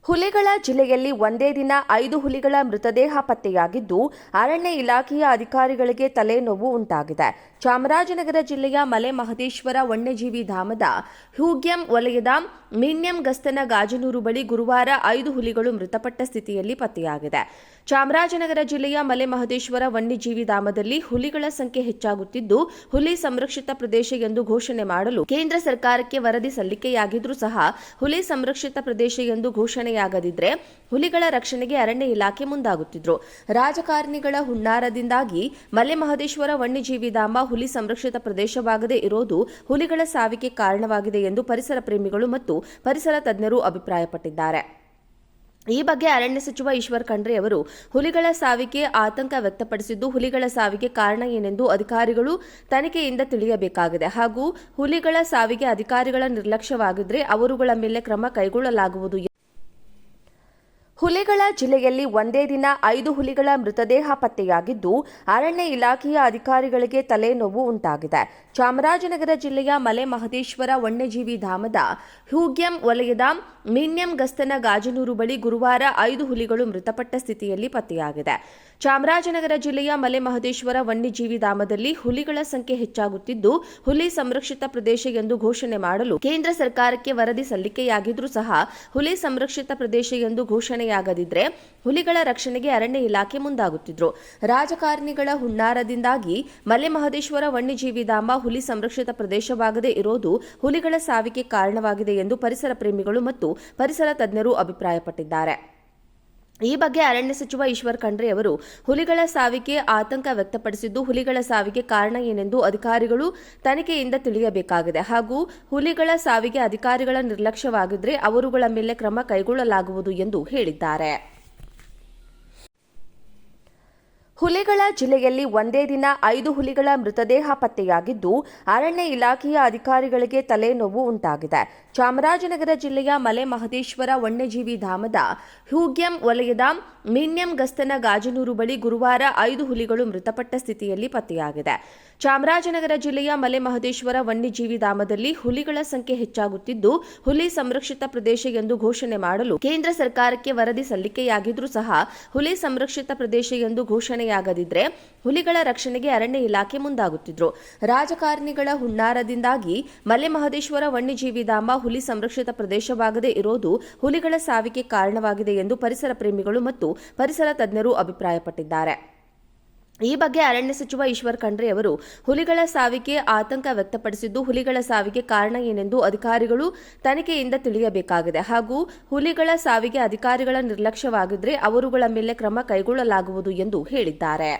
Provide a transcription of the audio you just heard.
ಹುಲಿಗಳ ಜಿಲ್ಲೆಯಲ್ಲಿ ಒಂದೇ ದಿನ 5 ಹುಲಿಗಳ ಮೃತದೇಹ ಪತ್ತೆಯಾಗಿದ್ದು, ಅರಣ್ಯ ಇಲಾಖೆಯ ಅಧಿಕಾರಿಗಳಿಗೆ ತಲೆನೋವು ಉಂಟಾಗಿದೆ. ಚಾಮರಾಜನಗರ ಜಿಲ್ಲೆಯ ಮಲೆ ಮಹದೇಶ್ವರ ವನ್ಯಜೀವಿ ಧಾಮದ ಹ್ಯೂಗ್ಯಂ ವಲಯದ ಮಿನ್ಯಂ ಗಸ್ತನ ಗಾಜನೂರು ಬಳಿ ಗುರುವಾರ 5 ಹುಲಿಗಳು ಮೃತಪಟ್ಟ ಸ್ಥಿತಿಯಲ್ಲಿ ಪತ್ತೆಯಾಗಿದೆ. ಚಾಮರಾಜನಗರ ಜಿಲ್ಲೆಯ ಮಲೆ ಮಹದೇಶ್ವರ ವನ್ಯಜೀವಿ ಧಾಮದಲ್ಲಿ ಹುಲಿಗಳ ಸಂಖ್ಯೆ ಹೆಚ್ಚಾಗುತ್ತಿದ್ದು, ಹುಲಿ ಸಂರಕ್ಷಿತ ಪ್ರದೇಶ ಎಂದು ಘೋಷಣೆ ಮಾಡಲು ಕೇಂದ್ರ ಸರ್ಕಾರಕ್ಕೆ ವರದಿ ಸಲ್ಲಿಕೆಯಾಗಿದ್ರೂ ಸಹ ಹುಲಿ ಸಂರಕ್ಷಿತ ಪ್ರದೇಶ ಎಂದು ಘೋಷಣೆಯಾಗದಿದ್ರೆ ಹುಲಿಗಳ ರಕ್ಷಣೆಗೆ ಅರಣ್ಯ ಇಲಾಖೆ ಮುಂದಾಗುತ್ತಿದ್ರು. ರಾಜಕಾರಣಿಗಳ ಹುನ್ನಾರದಿಂದಾಗಿ ಮಲೆ ಮಹದೇಶ್ವರ ವನ್ಯಜೀವಿ ಧಾಮ ಹುಲಿ ಸಂರಕ್ಷಿತ ಪ್ರದೇಶವಾಗದೇ ಇರೋದು ಹುಲಿಗಳ ಸಾವಿಗೆ ಕಾರಣವಾಗಿದೆ ಎಂದು ಪರಿಸರ ಪ್ರೇಮಿಗಳು ಮತ್ತು ಪರಿಸರ ತಜ್ಞರು ಅಭಿಪ್ರಾಯಪಟ್ಟಿದ್ದಾರೆ. ಈ ಬಗ್ಗೆ ಅರಣ್ಯ ಸಚಿವ ಈಶ್ವರ್ ಖಂಡ್ರೆ ಅವರು ಹುಲಿಗಳ ಸಾವಿಗೆ ಆತಂಕ ವ್ಯಕ್ತಪಡಿಸಿದ್ದು, ಹುಲಿಗಳ ಸಾವಿಗೆ ಕಾರಣ ಏನೆಂದು ಅಧಿಕಾರಿಗಳು ತನಿಖೆಯಿಂದ ತಿಳಿಯಬೇಕಾಗಿದೆ ಹಾಗೂ ಹುಲಿಗಳ ಸಾವಿಗೆ ಅಧಿಕಾರಿಗಳ ನಿರ್ಲಕ್ಷ್ಯವಾಗಿದ್ದರೆ ಅವರುಗಳ ಮೇಲೆ ಕ್ರಮ ಕೈಗೊಳ್ಳಲಾಗುವುದು. ಹುಲಿಗಳ ಜಿಲ್ಲೆಯಲ್ಲಿ ಒಂದೇ ದಿನ 5 ಹುಲಿಗಳ ಮೃತದೇಹ ಪತ್ತೆಯಾಗಿದ್ದು, ಅರಣ್ಯ ಇಲಾಖೆಯ ಅಧಿಕಾರಿಗಳಿಗೆ ತಲೆನೋವು ಉಂಟಾಗಿದೆ. ಚಾಮರಾಜನಗರ ಜಿಲ್ಲೆಯ ಮಲೆ ಮಹದೇಶ್ವರ ವನ್ಯಜೀವಿ ಧಾಮದ ಹ್ಯೂಗ್ಯಂ ವಲಯದ ಮಿನ್ಯಂ ಗಸ್ತನ ಗಾಜನೂರು ಬಳಿ ಗುರುವಾರ 5 ಹುಲಿಗಳು ಮೃತಪಟ್ಟ ಸ್ಥಿತಿಯಲ್ಲಿ ಪತ್ತೆಯಾಗಿದೆ. ಚಾಮರಾಜನಗರ ಜಿಲ್ಲೆಯ ಮಲೆ ಮಹದೇಶ್ವರ ವನ್ಯಜೀವಿ ಧಾಮದಲ್ಲಿ ಹುಲಿಗಳ ಸಂಖ್ಯೆ ಹೆಚ್ಚಾಗುತ್ತಿದ್ದು, ಹುಲಿ ಸಂರಕ್ಷಿತ ಪ್ರದೇಶ ಎಂದು ಘೋಷಣೆ ಮಾಡಲು ಕೇಂದ್ರ ಸರ್ಕಾರಕ್ಕೆ ವರದಿ ಸಲ್ಲಿಕೆಯಾಗಿದ್ರೂ ಸಹ ಹುಲಿ ಸಂರಕ್ಷಿತ ಪ್ರದೇಶ ಎಂದು ಘೋಷಣೆಯಾಗದಿದ್ರೆ ಹುಲಿಗಳ ರಕ್ಷಣೆಗೆ ಅರಣ್ಯ ಇಲಾಖೆ ಮುಂದಾಗುತ್ತಿದ್ರು. ರಾಜಕಾರಣಿಗಳ ಹುನ್ನಾರದಿಂದಾಗಿ ಮಲೆ ಮಹದೇಶ್ವರ ವನ್ಯಜೀವಿ ಧಾಮ ಹುಲಿ ಸಂರಕ್ಷಿತ ಪ್ರದೇಶವಾಗದೇ ಇರೋದು ಹುಲಿಗಳ ಸಾವಿಗೆ ಕಾರಣವಾಗಿದೆ ಎಂದು ಪರಿಸರ ಪ್ರೇಮಿಗಳು ಮತ್ತು ಪರಿಸರ ತಜ್ಞರು ಅಭಿಪ್ರಾಯಪಟ್ಟಿದ್ದಾರೆ. ಈ ಬಗ್ಗೆ ಅರಣ್ಯ ಸಚಿವ ಈಶ್ವರ್ ಖಂಡ್ರೆ ಅವರು ಹುಲಿಗಳ ಸಾವಿಗೆ ಆತಂಕ ವ್ಯಕ್ತಪಡಿಸಿದ್ದು, ಹುಲಿಗಳ ಸಾವಿಗೆ ಕಾರಣ ಏನೆಂದು ಅಧಿಕಾರಿಗಳು ತನಿಖೆಯಿಂದ ತಿಳಿಯಬೇಕಾಗಿದೆ ಹಾಗೂ ಹುಲಿಗಳ ಸಾವಿಗೆ ಅಧಿಕಾರಿಗಳ ನಿರ್ಲಕ್ಷ್ಯವಾಗಿದ್ದರೆ ಅವರುಗಳ ಮೇಲೆ ಕ್ರಮ ಕೈಗೊಳ್ಳಲಾಗುವುದು ಎಂದು ಹೇಳಿದ್ದಾರೆ. ಹುಲಿಗಳ ಜಿಲ್ಲೆಯಲ್ಲಿ ಒಂದೇ ದಿನ 5 ಹುಲಿಗಳ ಮೃತದೇಹ ಪತ್ತೆಯಾಗಿದ್ದು, ಅರಣ್ಯ ಇಲಾಖೆಯ ಅಧಿಕಾರಿಗಳಿಗೆ ತಲೆನೋವು ಉಂಟಾಗಿದೆ. ಚಾಮರಾಜನಗರ ಜಿಲ್ಲೆಯ ಮಲೆ ಮಹದೇಶ್ವರ ವನ್ಯಜೀವಿ ಧಾಮದ ಹ್ಯೂಗ್ಯಂ ವಲಯದ ಮಿನ್ಯಂ ಗಸ್ತನ ಗಾಜನೂರು ಬಳಿ ಗುರುವಾರ 5 ಹುಲಿಗಳು ಮೃತಪಟ್ಟ ಸ್ಥಿತಿಯಲ್ಲಿ ಪತ್ತೆಯಾಗಿದೆ. ಚಾಮರಾಜನಗರ ಜಿಲ್ಲೆಯ ಮಲೆ ಮಹದೇಶ್ವರ ವನ್ಯಜೀವಿ ಧಾಮದಲ್ಲಿ ಹುಲಿಗಳ ಸಂಖ್ಯೆ ಹೆಚ್ಚಾಗುತ್ತಿದ್ದು, ಹುಲಿ ಸಂರಕ್ಷಿತ ಪ್ರದೇಶ ಎಂದು ಘೋಷಣೆ ಮಾಡಲು ಕೇಂದ್ರ ಸರ್ಕಾರಕ್ಕೆ ವರದಿ ಸಲ್ಲಿಕೆಯಾಗಿದ್ರೂ ಸಹ ಹುಲಿ ಸಂರಕ್ಷಿತ ಪ್ರದೇಶ ಎಂದು ಘೋಷಣೆಯಾಗದಿದ್ರೆ ಹುಲಿಗಳ ರಕ್ಷಣೆಗೆ ಅರಣ್ಯ ಇಲಾಖೆ ಮುಂದಾಗುತ್ತಿದ್ರು. ರಾಜಕಾರಣಿಗಳ ಹುನ್ನಾರದಿಂದಾಗಿ ಮಲೆ ಮಹದೇಶ್ವರ ವನ್ಯಜೀವಿ ಧಾಮ ಹುಲಿ ಸಂರಕ್ಷಿತ ಪ್ರದೇಶವಾಗದೇ ಇರೋದು ಹುಲಿಗಳ ಸಾವಿಗೆ ಕಾರಣವಾಗಿದೆ ಎಂದು ಪರಿಸರ ಪ್ರೇಮಿಗಳು ಮತ್ತು ಪರಿಸರ ತಜ್ಞರು ಅಭಿಪ್ರಾಯಪಟ್ಟಿದ್ದಾರೆ. ಈ ಬಗ್ಗೆ ಅರಣ್ಯ ಸಚಿವ ಈಶ್ವರ್ ಖಂಡ್ರೆ ಅವರು ಹುಲಿಗಳ ಸಾವಿಗೆ ಆತಂಕ ವ್ಯಕ್ತಪಡಿಸಿದ್ದು, ಹುಲಿಗಳ ಸಾವಿಗೆ ಕಾರಣ ಏನೆಂದು ಅಧಿಕಾರಿಗಳು ತನಿಖೆಯಿಂದ ತಿಳಿಯಬೇಕಾಗಿದೆ ಹಾಗೂ ಹುಲಿಗಳ ಸಾವಿಗೆ ಅಧಿಕಾರಿಗಳ ನಿರ್ಲಕ್ಷ್ಯವಾಗಿದ್ದರೆ ಅವರುಗಳ ಮೇಲೆ ಕ್ರಮ ಕೈಗೊಳ್ಳಲಾಗುವುದು ಎಂದು ಹೇಳಿದ್ದಾರೆ.